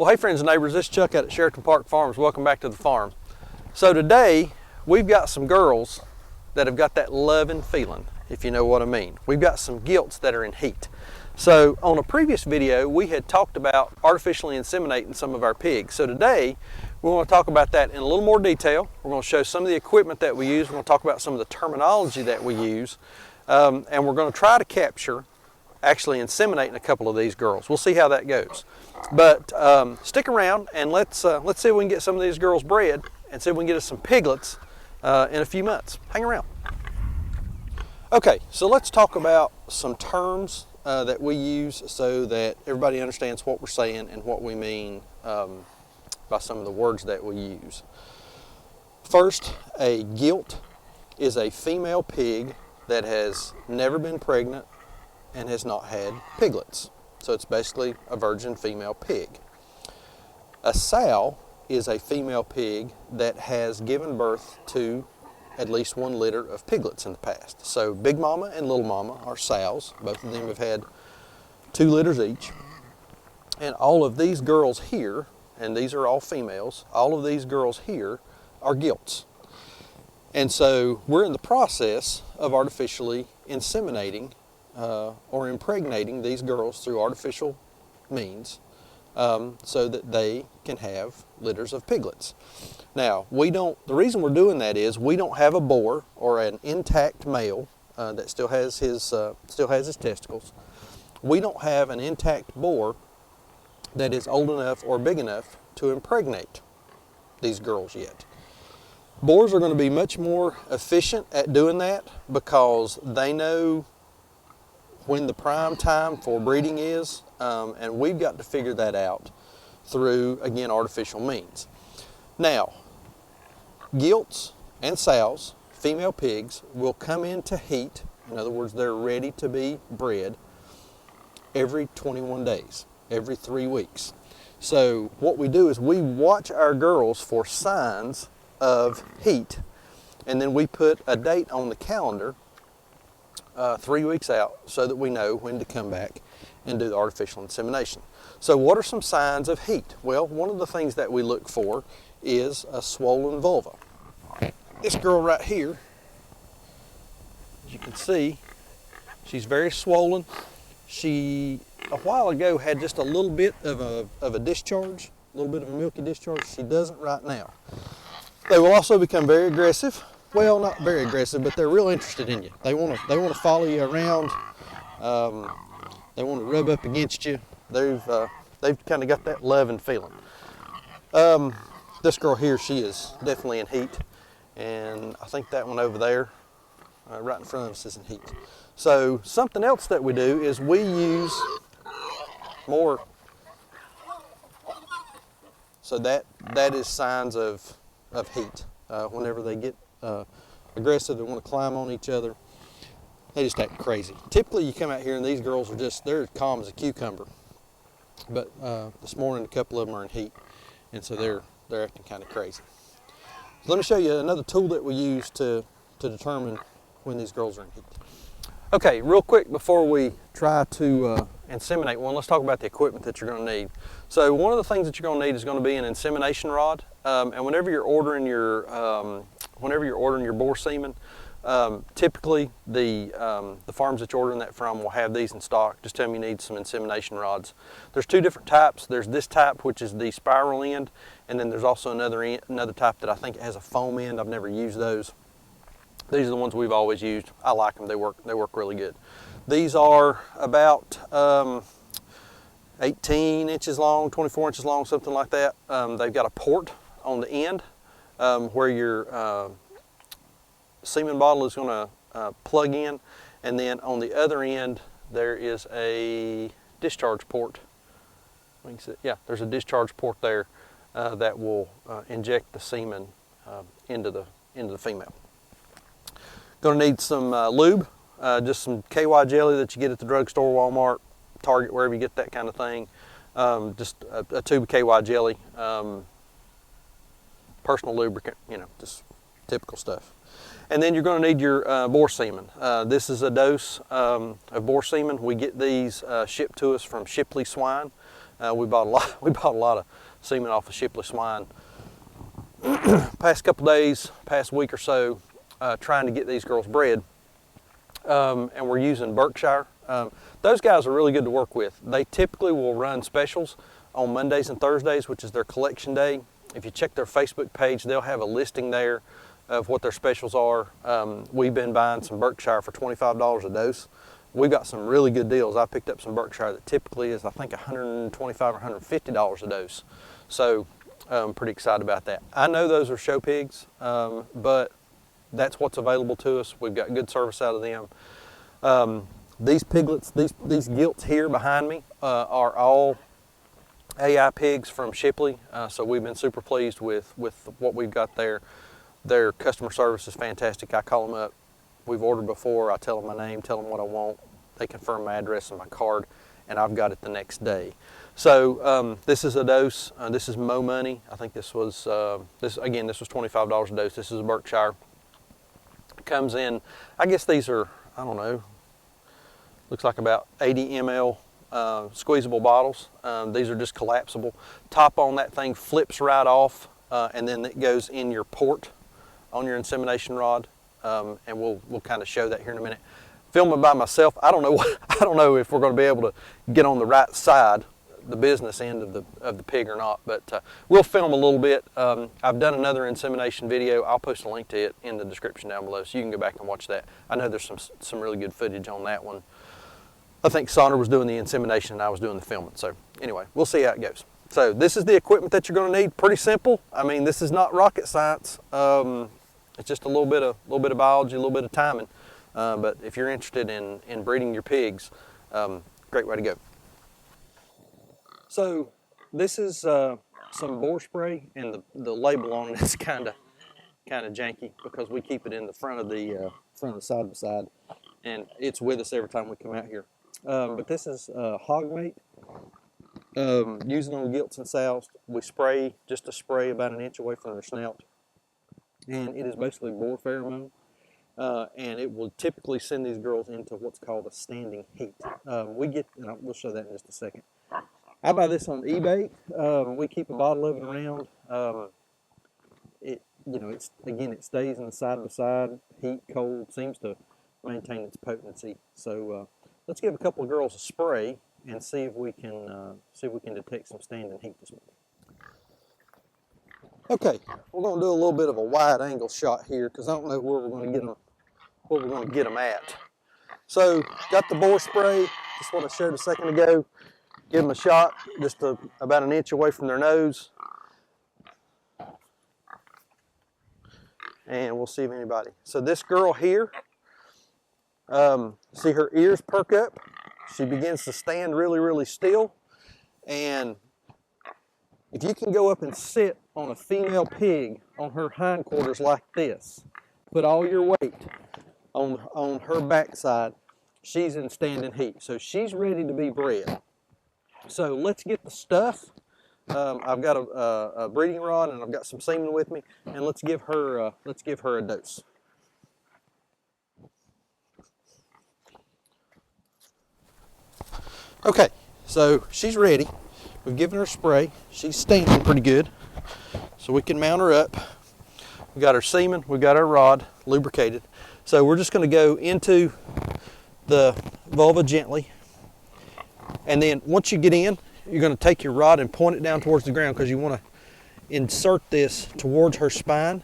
Well, hey friends and neighbors, this is Chuck out at Sheraton Park Farms. Welcome back to the farm. So today, we've got some girls that have got that loving feeling, if you know what I mean. We've got some gilts that are in heat. So on a previous video, we had talked about artificially inseminating some of our pigs. So today, we want to talk about that in a little more detail. We're going to show some of the equipment that we use. We're going to talk about some of the terminology that we use. And we're going to try to capture actually inseminating a couple of these girls. We'll see how that goes. But stick around and let's see if we can get some of these girls bred and see if we can get us some piglets in a few months. Hang around. Okay, so let's talk about some terms that we use so that everybody understands what we're saying and what we mean by some of the words that we use. First, a gilt is a female pig that has never been pregnant and has not had piglets. So it's basically a virgin female pig. A sow is a female pig that has given birth to at least one litter of piglets in the past. So Big Mama and Little Mama are sows. Both of them have had 2 litters each. And all of these girls here, and these are all females, all of these girls here are gilts. And so we're in the process of artificially inseminating or impregnating these girls through artificial means so that they can have litters of piglets. Now, the reason we're doing that is we don't have a boar or an intact male that still has his testicles. We don't have an intact boar that is old enough or big enough to impregnate these girls yet. Boars are going to be much more efficient at doing that because they know when the prime time for breeding is, and we've got to figure that out through, again, artificial means. Now, gilts and sows, female pigs, will come into heat. In other words, they're ready to be bred every 21 days, every 3 weeks. So what we do is we watch our girls for signs of heat, and then we put a date on the calendar 3 weeks out so that we know when to come back and do the artificial insemination. So what are some signs of heat? Well, one of the things that we look for is a swollen vulva. This girl right here, as you can see, she's very swollen. She, a while ago, had just a little bit of a discharge, a little bit of a milky discharge. She doesn't right now. They will also become very aggressive. Well, not very aggressive, but they're real interested in you. They want to follow you around. They want to rub up against you. They've kind of got that love and feeling. This girl here, she is definitely in heat, and I think that one over there, right in front of us, is in heat. So something else that we do is we use more. So that is signs of heat. Whenever they get aggressive, they want to climb on each other. They just act crazy. Typically, you come out here and these girls are they're calm as a cucumber. But this morning, a couple of them are in heat, and so they're acting kind of crazy. So let me show you another tool that we use to determine when these girls are in heat. Okay, real quick before we try to inseminate one, let's talk about the equipment that you're going to need. So one of the things that you're going to need is going to be an insemination rod, and whenever you're ordering your boar semen, typically the farms that you're ordering that from will have these in stock. Just tell them you need some insemination rods. There's 2 different types. There's this type, which is the spiral end, and then there's also another type that I think has a foam end. I've never used those. These are the ones we've always used. I like them. They work really good. These are about 18 inches long, 24 inches long, something like that. They've got a port on the end where your semen bottle is going to plug in, and then on the other end there is a discharge port. Yeah, there's a discharge port there that will inject the semen into the female. Going to need some lube, just some KY jelly that you get at the drugstore, Walmart, Target, wherever you get that kind of thing. Just a tube of KY jelly, personal lubricant, just typical stuff. And then you're going to need your boar semen. This is a dose of boar semen. We get these shipped to us from Shipley Swine. We bought a lot. We bought a lot of semen off of Shipley swine. Past couple days, past week or so, trying to get these girls bred, and we're using Berkshire. Those guys are really good to work with. They typically will run specials on Mondays and Thursdays, which is their collection day. If you check their Facebook page, they'll have a listing there of what their specials are. We've been buying some Berkshire for $25 a dose. We've got some really good deals. I picked up some Berkshire that typically is, I think, $125 or $150 a dose. So I'm pretty excited about that. I know those are show pigs, but that's what's available to us. We've got good service out of them. These piglets, these gilts here behind me are all AI pigs from Shipley. So we've been super pleased with what we've got there. Their customer service is fantastic. I call them up. We've ordered before. I tell them my name, tell them what I want. They confirm my address and my card, and I've got it the next day. So this is a dose. This is Mo Money. I think this was this was $25 a dose. This is a Berkshire. Comes in, I guess these are, I don't know, looks like about 80 ml squeezable bottles. These are just collapsible. Top on that thing flips right off, and then it goes in your port on your insemination rod. And we'll kind of show that here in a minute. Filming by myself, I don't know if we're going to be able to get on the right side, the business end of the pig or not, but we'll film a little bit. I've done another insemination video. I'll post a link to it in the description down below, so you can go back and watch that. I know there's some really good footage on that one. I think Sonner was doing the insemination and I was doing the filming. So anyway, we'll see how it goes. So this is the equipment that you're going to need. Pretty simple. I mean, this is not rocket science. It's just a little bit of biology, a little bit of timing. But if you're interested in breeding your pigs, great way to go. So this is some boar spray, and the label on it is kind of janky because we keep it in the front of the side by side, and it's with us every time we come out here. But this is hog mate. Using on gilts and sows, we spray just a spray about an inch away from their snout. And it is basically boar pheromone, and it will typically send these girls into what's called a standing heat. We'll show that in just a second. I buy this on eBay. We keep a bottle of it around. It stays in the side by side, heat, cold, seems to maintain its potency. So let's give a couple of girls a spray and see if we can detect some standing heat this morning. Okay, we're going to do a little bit of a wide angle shot here because I don't know where we're going to get them at. So, got the boar spray, just what I showed a second ago. Give them a shot just about an inch away from their nose. And we'll see if anybody. So this girl here, see her ears perk up. She begins to stand really, really still. And if you can go up and sit on a female pig on her hindquarters like this, put all your weight on her backside, she's in standing heat. So she's ready to be bred. So let's get the stuff. I've got a breeding rod and I've got some semen with me, and let's give her a dose. Okay, so she's ready. We've given her spray. She's standing pretty good, so we can mount her up. We've got our semen, we've got our rod lubricated. So we're just going to go into the vulva gently, and then once you get in, you're going to take your rod and point it down towards the ground because you want to insert this towards her spine,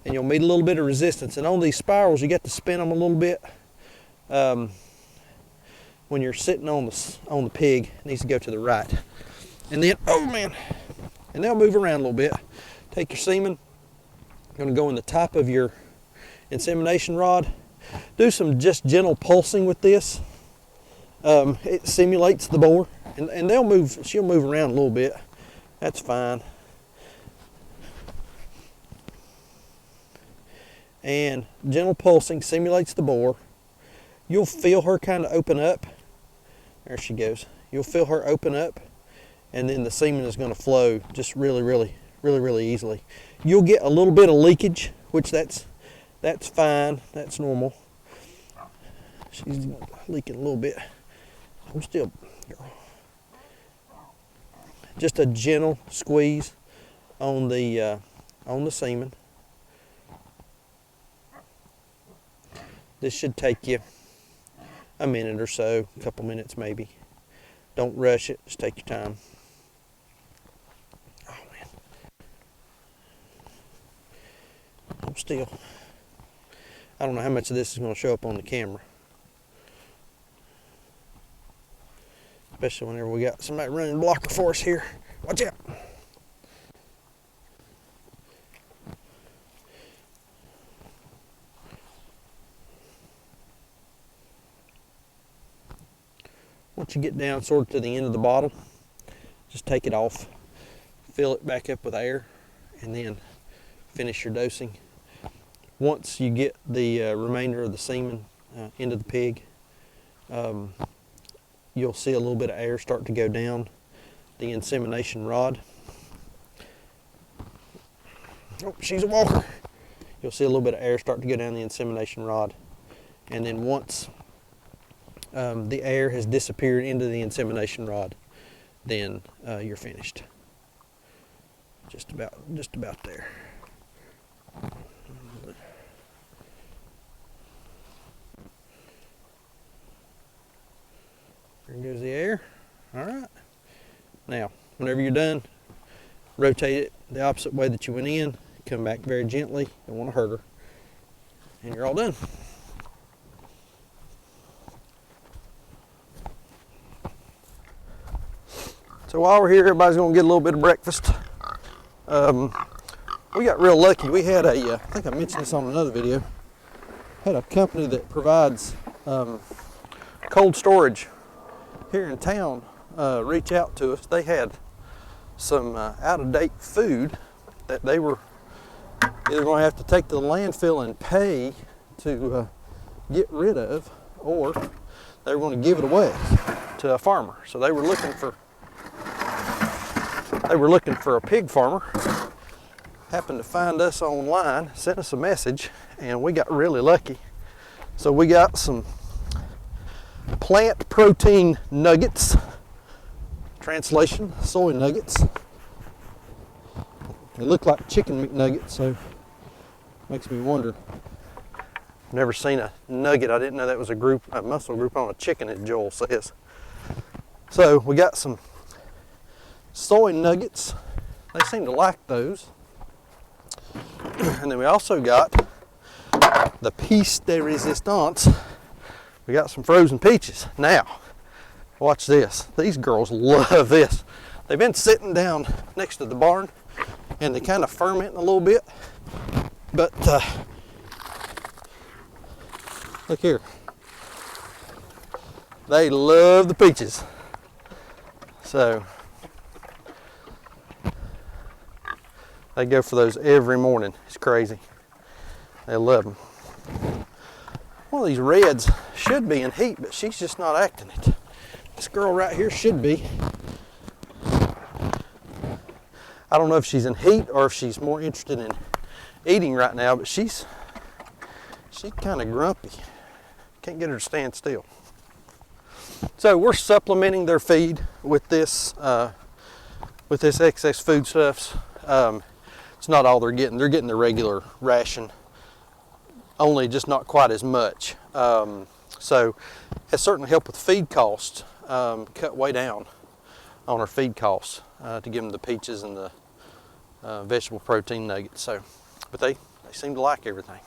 and you'll meet a little bit of resistance. And on these spirals, you got to spin them a little bit. When you're sitting on the pig, it needs to go to the right. And then, oh man, and they'll move around a little bit. Take your semen, going to go in the top of your insemination rod. Do some just gentle pulsing with this. It simulates the boar, and she'll move around a little bit. That's fine. And gentle pulsing simulates the boar. You'll feel her kind of open up. There she goes. You'll feel her open up, and then the semen is going to flow just really, really, really, really easily. You'll get a little bit of leakage, which that's fine. That's normal. She's leaking a little bit. I'm still Just a gentle squeeze on the semen. This should take you a minute or so, a couple minutes maybe. Don't rush it, just take your time. Oh man. Hold still. I don't know how much of this is going to show up on the camera. Especially whenever we got somebody running blocker for us here. Watch out. Once you get down sort of to the end of the bottle, just take it off, fill it back up with air, and then finish your dosing. Once you get the remainder of the semen into the pig, you'll see a little bit of air start to go down the insemination rod. Oh, she's a walker. You'll see a little bit of air start to go down the insemination rod. And then once the air has disappeared into the insemination rod, then you're finished. Just about there. There goes the air. All right. Now, whenever you're done, rotate it the opposite way that you went in. Come back very gently. Don't want to hurt her. And you're all done. So while we're here, everybody's going to get a little bit of breakfast. We got real lucky. We had I think I mentioned this on another video, had a company that provides cold storage here in town reach out to us. They had some out-of-date food that they were either going to have to take to the landfill and pay to get rid of, or they were going to give it away to a farmer. So they were looking for a pig farmer. Happened to find us online, sent us a message, and we got really lucky. So we got some plant protein nuggets, translation, soy nuggets. They look like chicken McNuggets, so makes me wonder. Never seen a nugget. I didn't know that was a muscle group on a chicken, as Joel says. So we got some soy nuggets. They seem to like those. And then we also got the piece de resistance. We got some frozen peaches. Now, watch this. These girls love this. They've been sitting down next to the barn and they kind of fermenting a little bit. But look here. They love the peaches. So they go for those every morning. It's crazy. They love them. One of these reds should be in heat, but she's just not acting it. This girl right here should be. I don't know if she's in heat or if she's more interested in eating right now, but she's kind of grumpy. Can't get her to stand still. So we're supplementing their feed with this excess foodstuffs. It's not all they're getting. They're getting the regular ration, only just not quite as much. So it's certainly helped with feed costs, cut way down on our feed costs to give them the peaches and the vegetable protein nuggets. So, but they seem to like everything.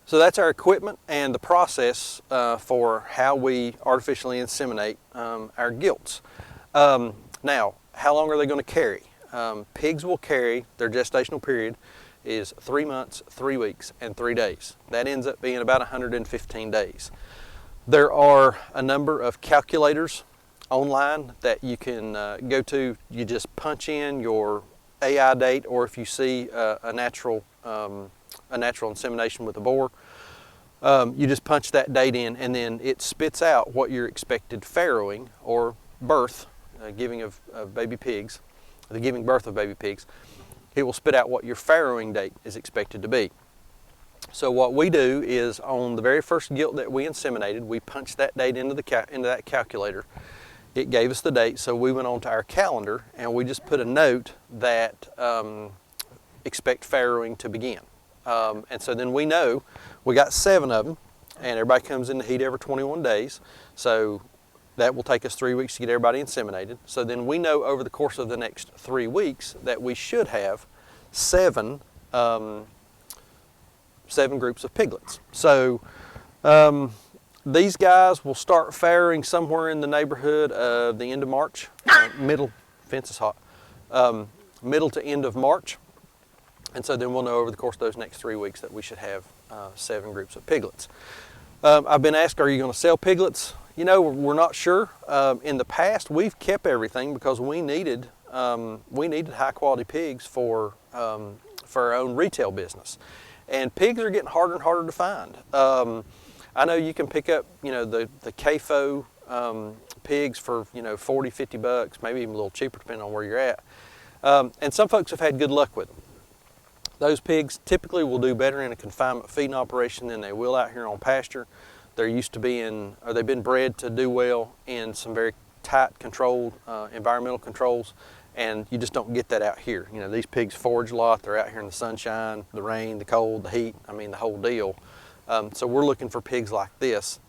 So that's our equipment and the process for how we artificially inseminate our gilts. Now, how long are they going to carry? Pigs will carry, their gestational period is 3 months, 3 weeks, and 3 days. That ends up being about 115 days. There are a number of calculators online that you can go to. You just punch in your AI date, or if you see a natural insemination with a boar, you just punch that date in, and then it spits out what your expected farrowing or birth, giving of baby pigs, the giving birth of baby pigs. It will spit out what your farrowing date is expected to be. So what we do is on the very first gilt that we inseminated, we punched that date into that calculator. It gave us the date, so we went on to our calendar and we just put a note that expect farrowing to begin. And so then we know we got 7 of them, and everybody comes in the heat every 21 days. So that will take us 3 weeks to get everybody inseminated. So then we know over the course of the next 3 weeks that we should have 7 groups of piglets. So these guys will start farrowing somewhere in the neighborhood of the end of March, middle to end of March. And so then we'll know over the course of those next 3 weeks that we should have 7 groups of piglets. I've been asked, are you going to sell piglets? You know, we're not sure. In the past, we've kept everything because we needed high quality pigs for our own retail business. And pigs are getting harder and harder to find. I know you can pick up, you know, the CAFO pigs for, you know, 40, 50 bucks, maybe even a little cheaper depending on where you're at. And some folks have had good luck with them. Those pigs typically will do better in a confinement feeding operation than they will out here on pasture. They're used to being, or they've been bred to do well in some very tight controlled environmental controls, and you just don't get that out here. You know, these pigs forage a lot. They're out here in the sunshine, the rain, the cold, the heat, I mean the whole deal. So we're looking for pigs like this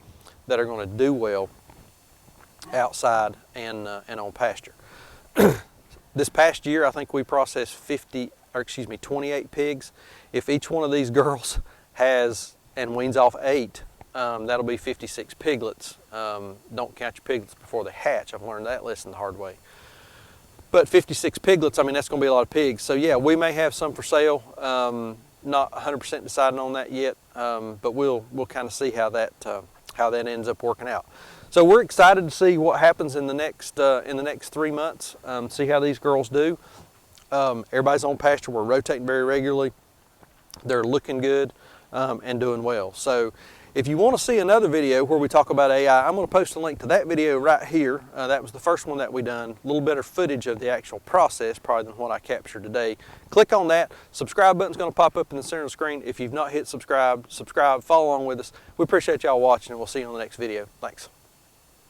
that are going to do well outside and on pasture. This past year, I think we processed 28 pigs. If each one of these girls has and weans off 8, that'll be 56 piglets. Don't count your piglets before they hatch. I've learned that lesson the hard way. But 56 piglets, I mean, that's going to be a lot of pigs. So yeah, we may have some for sale. Not 100% decided on that yet, but we'll kind of see how that ends up working out. So we're excited to see what happens in the next 3 months. See how these girls do. Everybody's on pasture. We're rotating very regularly. They're looking good and doing well. So if you want to see another video where we talk about AI, I'm going to post a link to that video right here. That was the first one that we done. A little better footage of the actual process probably than what I captured today. Click on that. Subscribe button's going to pop up in the center of the screen. If you've not hit subscribe, follow along with us. We appreciate y'all watching, and we'll see you on the next video. Thanks.